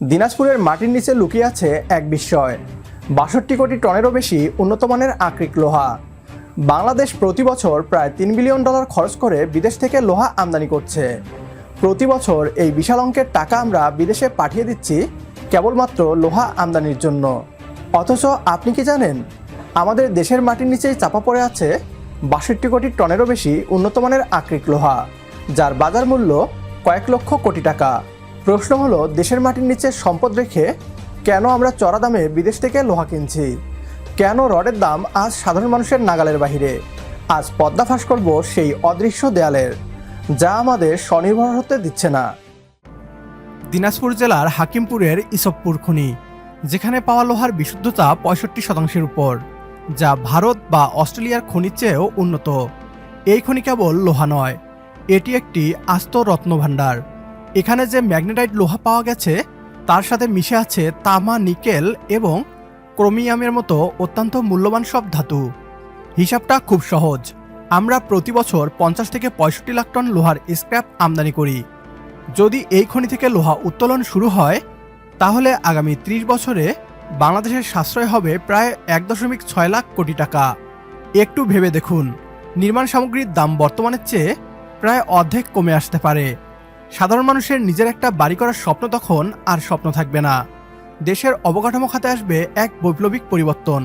দিনাজপুরের মাটির নিচে লুকিয়ে আছে এক বিস্ময়। ৬২ কোটি টনেরও বেশি উন্নত মানের আকরিক লোহা। বাংলাদেশ প্রতি বছর প্রায় $3 বিলিয়ন খরচ করে বিদেশ থেকে লোহা আমদানি করছে। প্রতি বছর এই বিশাল অঙ্কের টাকা আমরা বিদেশে পাঠিয়ে দিচ্ছি কেবলমাত্র লোহা আমদানির জন্য। অথচ আপনি কি জানেন, আমাদের দেশের মাটির নিচেই চাপা পড়ে আছে ৬২ কোটি টনেরও বেশি উন্নত মানের আকরিক লোহা, যার বাজার মূল্য কয়েক লক্ষ কোটি টাকা। প্রশ্ন হলো, দেশের মাটির নিচে সম্পদ রেখে কেন আমরা চড়া দামে বিদেশ থেকে লোহা কিনছি? কেন রডের দাম আজ সাধারণ মানুষের নাগালের বাহিরে? আজ পর্দাফাশ করব সেই অদৃশ্য দেয়ালের, যা আমাদের স্বনির্ভর হতে দিচ্ছে না। দিনাজপুর জেলার হাকিমপুরের ইসবপুর খনি, যেখানে পাওয়া লোহার বিশুদ্ধতা 65% উপর, যা ভারত বা অস্ট্রেলিয়ার খনির চেয়েও উন্নত। এই খনি কেবল লোহা নয়, এটি একটি আস্ত রত্নভাণ্ডার। এখানে যে ম্যাগনেটাইট লোহা পাওয়া গেছে তার সাথে মিশে আছে তামা, নিকেল এবং ক্রোমিয়ামের মতো অত্যন্ত মূল্যবান সব ধাতু। হিসাবটা খুব সহজ। আমরা প্রতি বছর 50 থেকে 65 লাখ টন লোহার স্ক্র্যাপ আমদানি করি। যদি এই খনি থেকে লোহা উত্তোলন শুরু হয়, তাহলে আগামী 30 বছরে বাংলাদেশের সাশ্রয় হবে প্রায় 1.6 লাখ কোটি টাকা। একটু ভেবে দেখুন, নির্মাণ সামগ্রীর দাম বর্তমানের চেয়ে প্রায় অর্ধেক কমে আসতে পারে। সাধারণ মানুষের নিজের একটা বাড়ি করার স্বপ্ন তখন আর স্বপ্ন থাকবে না। দেশের অবকাঠামো খাতে আসবে এক বৈপ্লবিক পরিবর্তন।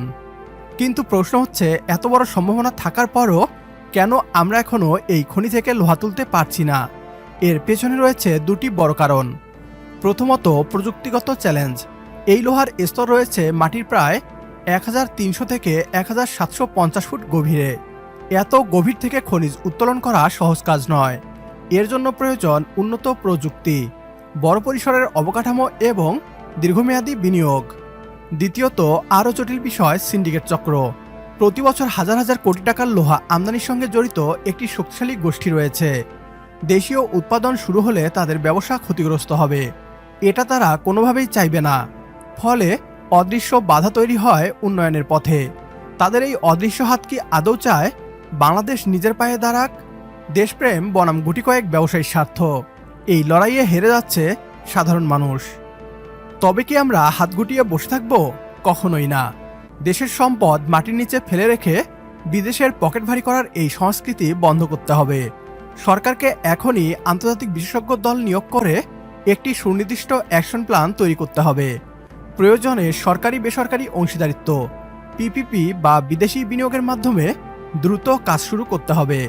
কিন্তু প্রশ্ন হচ্ছে, এত বড় সম্ভাবনা থাকার পরও কেন আমরা এখনও এই খনি থেকে লোহা তুলতে পারছি না? এর পেছনে রয়েছে দুটি বড় কারণ। প্রথমত, প্রযুক্তিগত চ্যালেঞ্জ। এই লোহার স্তর রয়েছে মাটির প্রায় 1300 থেকে 1750 ফুট গভীরে। এত গভীর থেকে খনিজ উত্তোলন করা সহজ কাজ নয়। এর জন্য প্রয়োজন উন্নত প্রযুক্তি, বড় পরিসরের অবকাঠামো এবং দীর্ঘমেয়াদী বিনিয়োগ। দ্বিতীয়ত, আরও জটিল বিষয় সিন্ডিকেট চক্র। প্রতি বছর হাজার হাজার কোটি টাকার লোহা আমদানির সঙ্গে জড়িত একটি শক্তিশালী গোষ্ঠী রয়েছে। দেশীয় উৎপাদন শুরু হলে তাদের ব্যবসা ক্ষতিগ্রস্ত হবে, এটা তারা কোনোভাবেই চাইবে না। ফলে অদৃশ্য বাধা তৈরি হয় উন্নয়নের পথে। তাদের এই অদৃশ্য হাত কি আদৌ চায় বাংলাদেশ নিজের পায়ে দাঁড়াক? দেশপ্রেম বনাম গুটি কয়েক ব্যবসায়ীর স্বার্থ, এই লড়াইয়ে হেরে যাচ্ছে সাধারণ মানুষ। তবে কি আমরা হাত গুটিয়ে বসে থাকব? কখনোই না। দেশের সম্পদ মাটির নিচে ফেলে রেখে বিদেশের পকেট ভারী করার এই সংস্কৃতি বন্ধ করতে হবে। সরকারকে এখনই আন্তর্জাতিক বিশেষজ্ঞ দল নিয়োগ করে একটি সুনির্দিষ্ট অ্যাকশন প্ল্যান তৈরি করতে হবে। প্রয়োজনে সরকারি বেসরকারি অংশীদারিত্ব, পিপিপি বা বিদেশি বিনিয়োগের মাধ্যমে দ্রুত কাজ শুরু করতে হবে।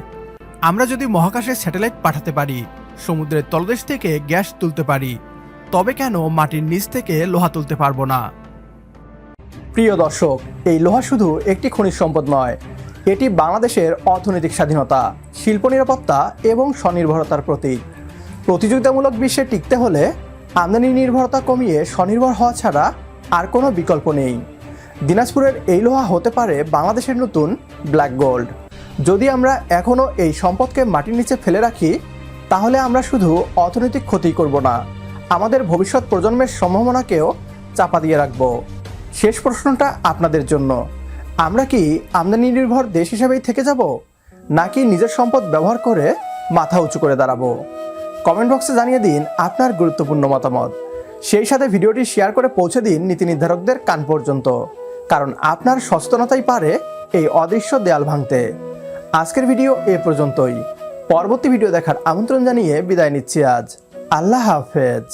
আমরা যদি মহাকাশে স্যাটেলাইট পাঠাতে পারি, সমুদ্রের তলদেশ থেকে গ্যাস তুলতে পারি, তবে কেন মাটির নিচ থেকে লোহা তুলতে পারবো না? প্রিয় দর্শক, এই লোহা শুধু একটি খনিজ সম্পদ নয়, এটি বাংলাদেশের অর্থনৈতিক স্বাধীনতা, শিল্প নিরাপত্তা এবং স্বনির্ভরতার প্রতীক। প্রতিযোগিতামূলক বিশ্বে টিকতে হলে আমদানি নির্ভরতা কমিয়ে স্বনির্ভর হওয়া ছাড়া আর কোনো বিকল্প নেই। দিনাজপুরের এই লোহা হতে পারে বাংলাদেশের নতুন ব্ল্যাক গোল্ড। যদি আমরা এখনও এই সম্পদকে মাটির নিচে ফেলে রাখি, তাহলে আমরা শুধু অর্থনৈতিক ক্ষতি করব না, আমাদের ভবিষ্যৎ প্রজন্মের সম্ভাবনাকেও চাপা দিয়ে রাখব। শেষ প্রশ্নটা আপনাদের জন্য, আমরা কি আমদানি নির্ভর দেশ হিসেবেই থেকে যাব, নাকি নিজের সম্পদ ব্যবহার করে মাথা উঁচু করে দাঁড়াবো? কমেন্ট বক্সে জানিয়ে দিন আপনার গুরুত্বপূর্ণ মতামত। সেই সাথে ভিডিওটি শেয়ার করে পৌঁছে দিন নীতি নির্ধারকদের কান পর্যন্ত, কারণ আপনার সচেতনতাই পারে এই অদৃশ্য দেয়াল ভাঙতে। আজকের ভিডিও এ পর্যন্তই। পরবর্তী ভিডিও দেখার আমন্ত্রণ জানিয়ে বিদায় নিচ্ছি আজ। আল্লাহ হাফেজ।